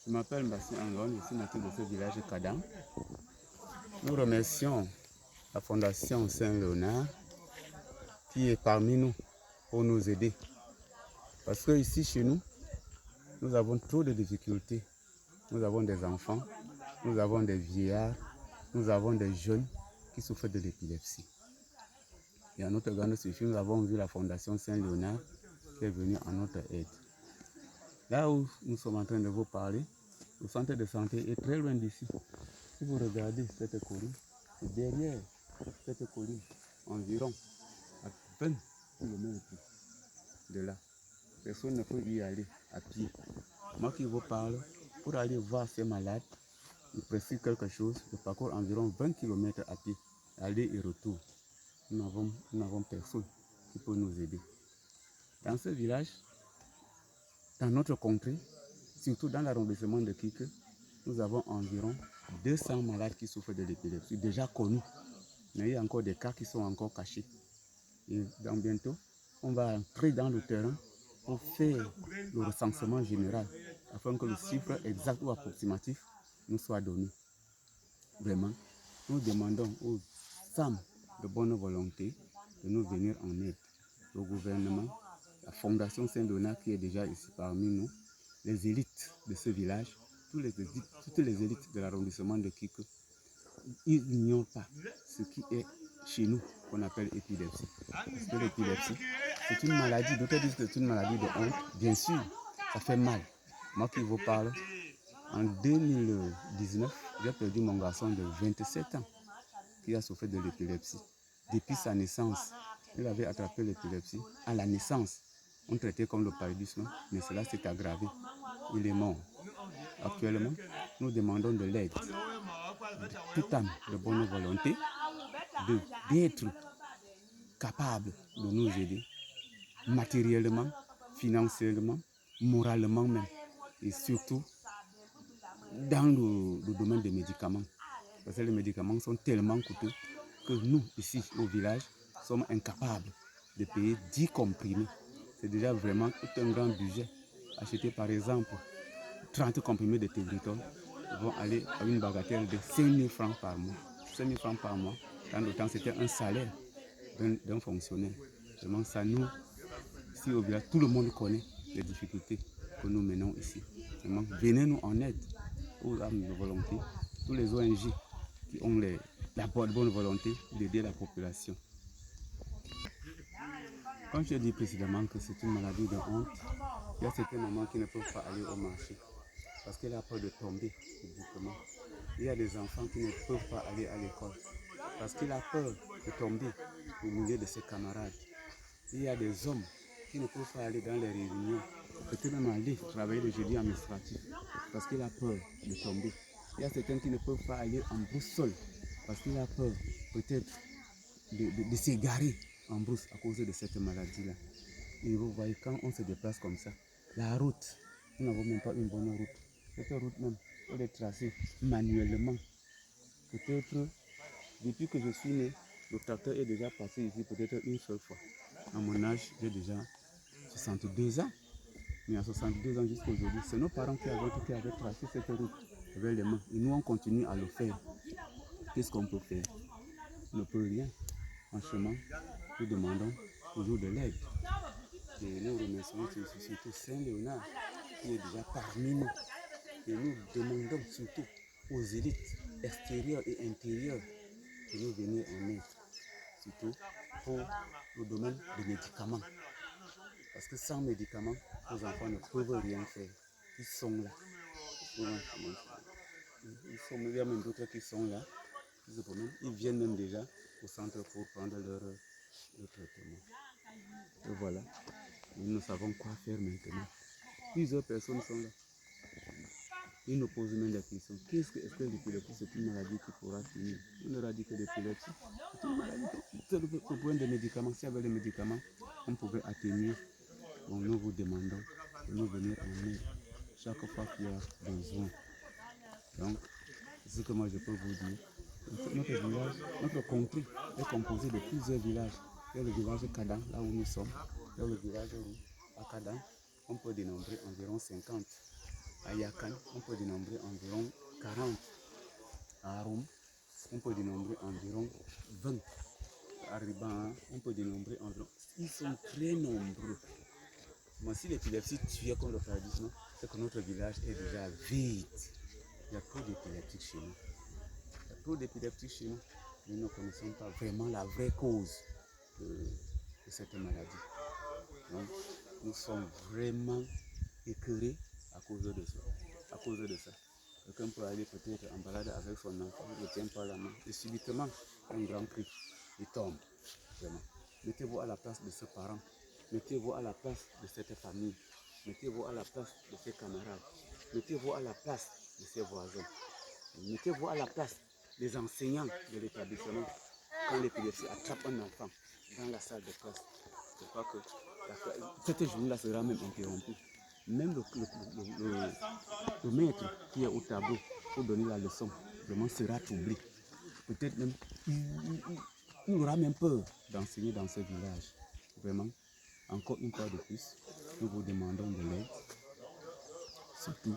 Je m'appelle Bastien Angon, je suis natif de ce village Kadam. Nous remercions la Fondation Saint-Léonard qui est parmi nous pour nous aider. Parce que ici chez nous, nous avons trop de difficultés. Nous avons des enfants, nous avons des vieillards, nous avons des jeunes qui souffrent de l'épilepsie. Et à notre grande surprise, nous avons vu la Fondation Saint-Léonard qui est venue en notre aide. Là où nous sommes en train de vous parler, le centre de santé est très loin d'ici. Si vous regardez cette colline, c'est derrière cette colline, environ à 20 km de là. Personne ne peut y aller à pied. Moi qui vous parle, pour aller voir ces malades, il prescrit quelque chose, je parcours environ 20 km à pied, aller et retour. Nous n'avons personne qui peut nous aider. Dans ce village, dans notre contrée, surtout dans l'arrondissement de Kike, nous avons environ 200 malades qui souffrent de l'épilepsie, déjà connus. Mais il y a encore des cas qui sont encore cachés. Et dans bientôt, on va entrer dans le terrain pour faire le recensement général, afin que le chiffre exact ou approximatif nous soit donné. Vraiment, nous demandons aux femmes de bonne volonté de nous venir en aide. Le gouvernement, la Fondation Saint-Léonard qui est déjà ici parmi nous, les élites de ce village, toutes les élites de l'arrondissement de Kike, ils n'ignorent pas ce qui est chez nous qu'on appelle épilepsie. Parce que l'épilepsie, c'est une maladie, d'autres disent que c'est une maladie de honte. Bien sûr, ça fait mal. Moi qui vous parle, en 2019, j'ai perdu mon garçon de 27 ans qui a souffert de l'épilepsie. Depuis sa naissance, il avait attrapé l'épilepsie. À la naissance, on traitait comme le paludisme, mais cela s'est aggravé. Il est mort. Actuellement, nous demandons de l'aide. Toute âme de bonne volonté d'être capable de nous aider matériellement, financièrement, moralement même, et surtout dans le domaine des médicaments. Parce que les médicaments sont tellement coûteux que nous, ici au village, sommes incapables de payer 10 comprimés. C'est déjà vraiment tout un grand budget. Acheter par exemple 30 comprimés de Tegretol vont aller à une bagatelle de 5 000 francs par mois. 5 000 francs par mois, dans le temps c'était un salaire d'un fonctionnaire. Vraiment ça, nous, ici au village, tout le monde connaît les difficultés que nous menons ici. Vraiment, venez-nous en aide aux âmes de volonté, tous les ONG qui ont la bonne volonté d'aider la population. Comme je l'ai dit précédemment que c'est une maladie de honte, il y a certains mamans qui ne peuvent pas aller au marché parce qu'elle a peur de tomber physiquement. Il y a des enfants qui ne peuvent pas aller à l'école parce qu'il a peur de tomber au milieu de ses camarades. Il y a des hommes qui ne peuvent pas aller dans les réunions, peut-être même aller travailler le jeudi administratif parce qu'il a peur de tomber. Il y a certains qui ne peuvent pas aller en brousse-sol parce qu'il a peur peut-être de s'égarer en brousse à cause de cette maladie-là. Et vous voyez, quand on se déplace comme ça, la route, nous n'avons même pas une bonne route. Cette route même, on est tracée manuellement. Peut-être, depuis que je suis né, le tracteur est déjà passé ici peut-être une seule fois. À mon âge, j'ai déjà 62 ans. Mais à 62 ans jusqu'à aujourd'hui, c'est nos parents qui avaient tracé cette route avec les mains. Et nous, on continue à le faire. Qu'est-ce qu'on peut faire? On ne peut rien. Franchement, nous demandons toujours de l'aide. Et nous remercions surtout Saint-Léonard qui est déjà parmi nous. Et nous demandons surtout aux élites extérieures et intérieures de nous venir en aide. Surtout pour le domaine des médicaments. Parce que sans médicaments, nos enfants ne peuvent rien faire. Ils sont là. Il y a même d'autres qui sont là. Ils viennent même déjà au centre pour prendre leur traitement. Et voilà. Nous ne savons quoi faire maintenant. Plusieurs personnes sont là. Ils nous posent même des questions. Est-ce que l'épilepsie c'est une maladie qui pourra finir? On leur a dit que l'épilepsie c'est une maladie. C'est le problème des médicaments. Si avec les médicaments, on pouvait atténuer. Donc nous vous demandons de nous venir en aide chaque fois qu'il y a besoin. Donc, c'est ce que moi je peux vous dire. Notre village, notre contrée est composé de plusieurs villages. Il y a le village Kadam, là où nous sommes. Il y a le village à Kadam. On peut dénombrer environ 50. À Yakan, on peut dénombrer environ 40. À Rome, on peut dénombrer environ 20. À Riban, on peut dénombrer environ. Ils sont très nombreux. Moi, si l'épilepsie tuait comme le paludisme, c'est que notre village est déjà vide. Il y a trop d'épileptiques chez nous. Il y a trop d'épileptiques chez nous. Nous ne connaissons pas vraiment la vraie cause de cette maladie. Donc, nous sommes vraiment écœurés à cause de ça. À cause de ça. Quelqu'un peut aller peut-être en balade avec son enfant, il ne tient pas la main, et subitement, un grand cri, il tombe. Vraiment. Mettez-vous à la place de ce parent. Mettez-vous à la place de cette famille. Mettez-vous à la place de ses camarades. Mettez-vous à la place de ses voisins. Mettez-vous à la place des enseignants de l'établissement. Quand l'épilepsie attrape un enfant dans la salle de classe, je crois que cette journée-là sera même interrompue. Même le maître qui est au tableau pour donner la leçon vraiment sera troublé. Peut-être même, il aura même peur d'enseigner dans ce village. Vraiment, encore une fois de plus, nous vous demandons de l'aide, surtout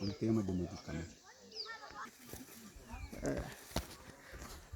en termes de médicaments.